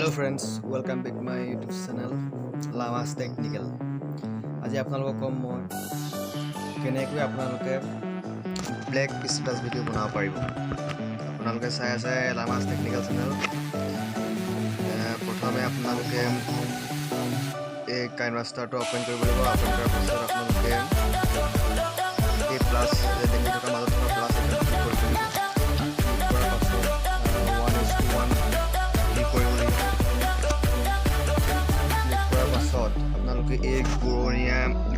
Hello friends, welcome back to my YouTube channel Lamas Technical. আজি আপোনালোকক কম মই কেনেকৈ আপোনালোকে ব্লেক ষ্টেটাছ ভিডিঅ' বনাব পাৰিব। আপোনালোকে চাই আছে লামাছ টেকনিকেল চেনেল। প্ৰথমে আপোনালোকে এই কাইনভাছটাৰটো অপেন কৰিব লাগিব। অপেন কৰাৰ পাছত আপোনালোকে এই প্লাছ দেখি থকা মাজত থকা প্লাছ এটা ক্লিক কৰিব লাগিব। ক্লিক কৰাৰ পাছত 1:1 ক্লিক কৰিব লাগিব। আপোনালোকে এই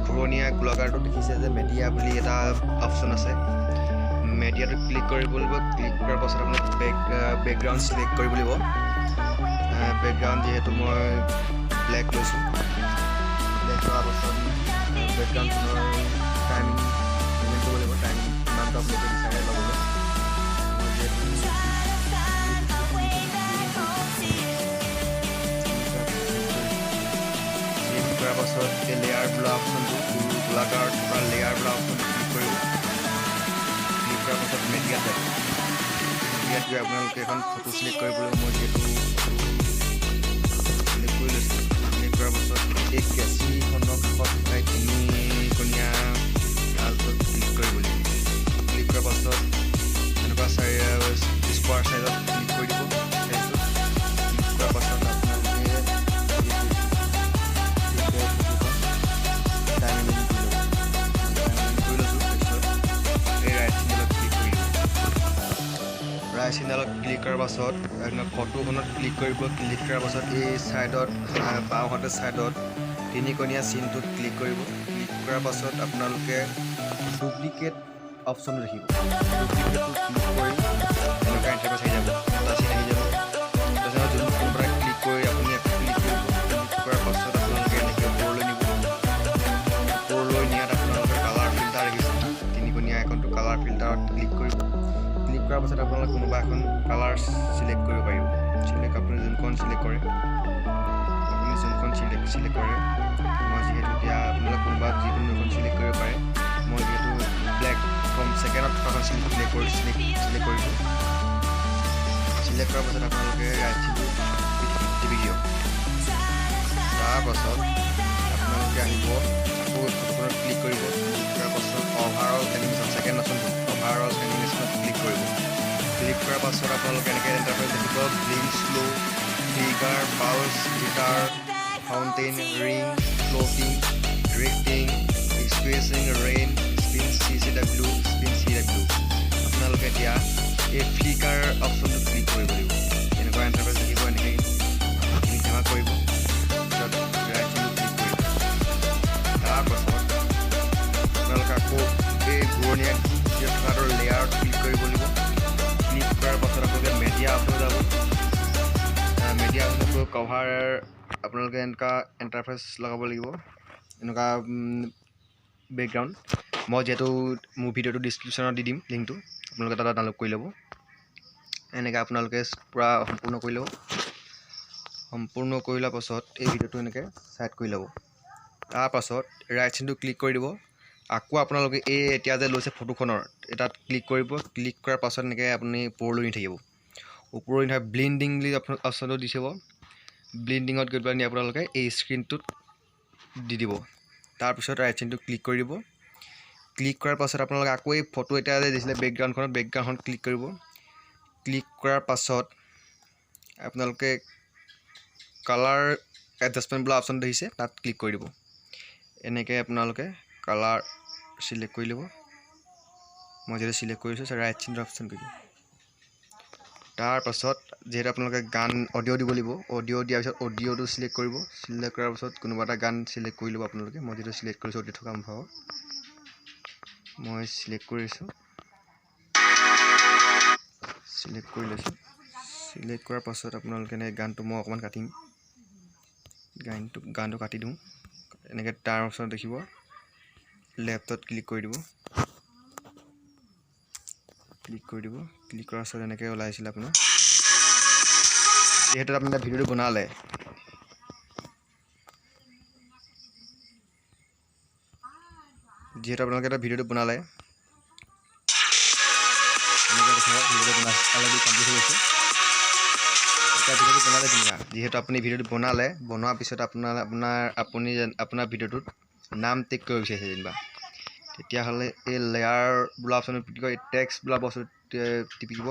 ঘূৰণীয়া গোলাকাৰটো দেখিছে যে মেডিয়া বুলি এটা অপশ্যন আছে। মেডিয়াটো ক্লিক কৰিব লাগিব। ক্লিক কৰাৰ পাছত আপোনাক বেকগ্ৰাউণ্ড চিলেক্ট কৰিব লাগিব। বেকগ্ৰাউণ্ড যিহেতু মই ব্লেক লৈছোঁ। ব্লেক কৰাৰ পাছত বেকগ্ৰাউণ্ডখনৰ টাইমিং পে'মেণ্ট কৰিব লাগিব। টাইমিং কিমানটো আপোনালোকে বিচাৰে ল'বলৈ। মই যিহেতু কৰাৰ পাছত এই লেয়াৰ বোলা অপশ্যনটো গোলাকাৰত থকা লেয়াৰ বোলা অপশ্যনটো ক্লিক কৰিব। ক্লিক কৰাৰ পাছত মেডিয়াত যাব। মেডিয়াত গৈ আপোনালোকে এখন ফটো চিলেক্ট কৰিব লাগিব। মই যিহেতু চিলেক্ট কৰি লৈছোঁ। চিলেক্ট কৰাৰ পাছত এই কেঁচিখনৰ কাষত থকা তিনিকণীয়া আলটোত ক্লিক কৰিব লাগিব। ক্লিক কৰাৰ পাছত এনেকুৱা স্কোৱাৰ চাইজত ক্লিক কৰি দিব। চাইজটো ক্লিক কৰাৰ পাছত ৰাইট চিনেলত ক্লিক কৰাৰ পাছত ফটোখনত ক্লিক কৰিব। ক্লিক কৰাৰ পাছত এই ছাইডত বাওঁহাতে ছাইডত তিনিকণীয়া চিনটোত ক্লিক কৰিব। ক্লিক কৰাৰ পাছত আপোনালোকে ডুপ্লিকেট অপশ্যনটো দেখিব। ডুপ্লিকেটটো ক্লিক কৰি এনেকুৱা ইণ্টাৰফেচ আহি যাব। এটা চিন আহি যাব। তাৰপিছত যোনটো কোনোবা ক্লিক কৰি আপুনি ক্লিক কৰিব। ক্লিক কৰাৰ পাছত আপোনালোকে এনেকৈ ওপৰলৈ নিব। ওপৰলৈ নিয়াত আপোনালোকে কালাৰ ফিল্টাৰ দেখিছে। তিনিকণীয়া আইকনটো কালাৰ ফিল্টাৰত ক্লিক কৰিব। ক্লিক কৰাৰ পাছত আপোনালোকে কোনোবা এখন কালাৰ চিলেক্ট কৰিব পাৰিব। আপুনি যোনখন চিলেক্ট কৰে মই যিহেতু এতিয়া আপোনালোকে কোনোবা যিকোনো এখন চিলেক্ট কৰিব পাৰে। মই যিহেতু ব্লেক ফ্ৰম ছেকেণ্ডত থকাখন চিলেক্ট কৰিছোঁ। চিলেক্ট কৰাৰ পাছত আপোনালোকে ৰাইট চিনটো টিপি দিয়ক। তাৰপাছত আপোনালোকে আহিব আকৌ ফটোখনত ক্লিক কৰিব। ক্লিক কৰাৰ পাছত অভাৰঅল এনিমেশ্যন ছেকেণ্ড অপশ্যনটো অভাৰঅল এনিমেশ্যনত ক্লিক কৰিব। ক্লিক কৰাৰ পাছত আপোনালোকে এনেকৈ ইণ্টাৰফেচ দেখিব। Blink, slow', trigger, pulse, guitar, fountain, ring, floating, drifting, spacing, rain, spin CCW, spin CW। আপোনালোকে এতিয়া এই ফ্লিকাৰ অপশ্যনটো ক্লিক কৰিব লাগিব। এনেকুৱা ইণ্টাৰফেচ দেখিব। এনেকৈ ক্লিক জমা কৰিব। তাৰপিছত ৰাইট চিনটো ক্লিক কৰিব। তাৰপাছত আপোনালোকে আকৌ এই ঘূৰণীয়া থকাটোৰ লেয়াৰত ক্লিক কৰিব লাগিব। ক্লিক কৰাৰ পাছত আপোনালোকে মেডিয়া অপশ্যন যাব। মেডিয়া অপশ্যনটো কভাৰ আপোনালোকে এনেকুৱা ইণ্টাৰফেচ লগাব লাগিব। এনেকুৱা বেকগ্ৰাউণ্ড মই যিহেতু মোৰ ভিডিঅ'টো ডিছক্ৰিপশ্যনত দি দিম লিংকটো। আপোনালোকে তাত ডাউনলোড কৰি ল'ব। এনেকৈ আপোনালোকে পূৰা সম্পূৰ্ণ কৰি ল'ব। সম্পূৰ্ণ কৰি লোৱাৰ পাছত এই ভিডিঅ'টো এনেকৈ ছাইড কৰি ল'ব। তাৰপাছত ৰাইট চিনটো ক্লিক কৰি দিব। আকৌ আপোনালোকে এই এতিয়া যে লৈছে ফটোখনৰ এটাত ক্লিক কৰিব। ক্লিক কৰাৰ পাছত এনেকৈ আপুনি ওপৰলৈ নি থাকিব। ওপৰলৈ নি ব্লিণ্ডিং বুলি অপশ্যনটো দি থ'ব। ব্লিণ্ডিঙত গৈ পেলাই আপোনালোকে এই স্ক্ৰীনটোত দি দিব। তাৰপিছত ৰাইট চিনটো ক্লিক কৰি দিব। ক্লিক কৰাৰ পাছত আপোনালোকে আকৌ এই ফটো এটা যে দিছিলে বেকগ্ৰাউণ্ডখন ক্লিক কৰিব। ক্লিক কৰাৰ পাছত আপোনালোকে কালাৰ এডজাষ্টমেণ্ট বোলা অপশ্যন দেখিছে তাত ক্লিক কৰি দিব। এনেকৈ আপোনালোকে কালাৰ চিলেক্ট কৰি ল'ব। মই যিহেতু চিলেক্ট কৰিছোঁ ৰাইট চিনটো অপশ্যন কৰি দিম। তাৰপাছত যিহেতু আপোনালোকে গান অডিঅ' দিব লাগিব। অডিঅ' দিয়াৰ পিছত অডিঅ'টো চিলেক্ট কৰিব। চিলেক্ট কৰাৰ পাছত কোনোবা এটা গান চিলেক্ট কৰি ল'ব আপোনালোকে। মই যিহেতু চিলেক্ট কৰিছোঁ অডিঅ' থকা ভাগৰ মই চিলেক্ট কৰিছোঁ। চিলেক্ট কৰি লৈছোঁ। চিলেক্ট কৰাৰ পাছত আপোনালোকে এনেকৈ গানটো মই অকণমান কাটিম। গানটো কাটি দিওঁ। এনেকৈ তাৰ অপশ্যন দেখিব। লেফ্টত ক্লিক কৰি দিব। ক্লিক কৰাৰ পাছত এনেকৈ ওলাইছিলে আপোনাৰ। যিহেতু আপুনি ভিডিঅ'টো বনালে আপোনালোকে এটা ভিডিঅ'টো বনালে এনেকৈ দেখাব। ভিডিঅ'টো অলৰেডি কমপ্লিট হৈ গৈছে। এতিয়া ভিডিঅ'টো বনালে ধুনীয়া যিহেতু আপুনি ভিডিঅ'টো বনোৱাৰ পিছত আপোনাৰ ভিডিঅ'টোত নাম টেগ কৰিব বিচাৰিছে যেনিবা তেতিয়াহ'লে এই লেয়াৰ বোলা অপশ্যনত কি কয় টেক্সট বোলা বস্তু টিপিব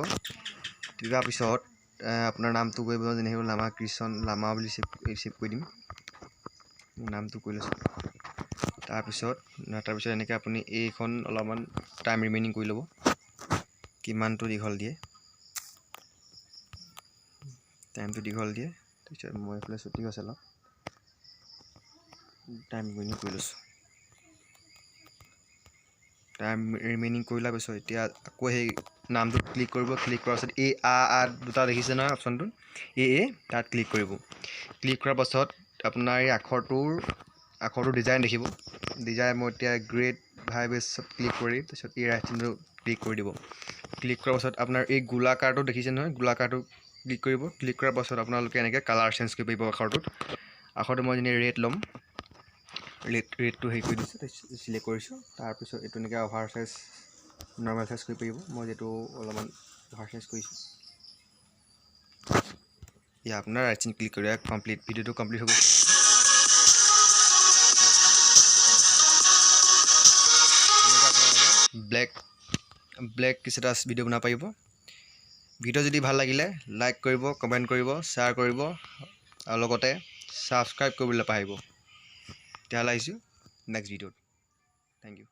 টিপাৰ পিছত আপোনাৰ নামটো কৰিব যেনেকৈ লামা কৃষ্ণ লামা বুলি ছেভ কৰি দিম নামটো কৰি লৈছোঁ তাৰপিছত এনেকৈ আপুনি এইখন অলপমান টাইম ৰিমেইনিং কৰি ল'ব কিমানটো দীঘল দিয়ে টাইমটো দীঘল দিয়ে তাৰপিছত মই এইফালে ছুটি হৈছে অলপ টাইম ৰিমেইনিং কৰি লৈছোঁ টাইম ৰিমেইনিং কৰি লোৱাৰ পিছত এতিয়া আকৌ সেই নামটোত ক্লিক কৰিব ক্লিক কৰাৰ পাছত এই দুটা দেখিছে নহয় অপশ্যনটো তাত ক্লিক কৰিব ক্লিক কৰাৰ পাছত আপোনাৰ এই আখৰটোৰ ডিজাইন দেখিব ডিজাইন মই এতিয়া গ্ৰেড ভাইবেছত ক্লিক কৰি তাৰপিছত এই ৰাইট চিনটো ক্লিক কৰি দিব ক্লিক কৰাৰ পাছত আপোনাৰ এই গোলাকাৰটো দেখিছে নহয় গোলাকাৰটো ক্লিক কৰিব ক্লিক কৰাৰ পাছত আপোনালোকে এনেকৈ কালাৰ চেঞ্জ কৰিব পাৰিব আখৰটো মই যেনে ৰেড ল'ম ৰেডটো হেৰি কৰি দিছোঁ চিলেক্ট কৰিছোঁ তাৰপিছত এইটো এনেকৈ অভাৰ চাইজ নৰ্মেল চাইজ কৰিব পাৰিব মই যিটো অলপমান অভাৰ চাইজ কৰিছোঁ এয়া আপোনাৰ ৰাইট চিন ক্লিক কৰি কমপ্লিট ভিডিঅ'টো কমপ্লিট হ'ব ব্লেক ষ্টেটাছ ভিডিঅ' বনাব পাৰিব ভিডিঅ' যদি ভাল লাগিলে লাইক কৰিব কমেণ্ট কৰিব শ্বেয়াৰ কৰিব আৰু লগতে ছাবস্ক্ৰাইব কৰিবলৈ পাৰিব তেতিয়াহ'লে আহিছোঁ নেক্সট ভিডিঅ'ত থেংক ইউ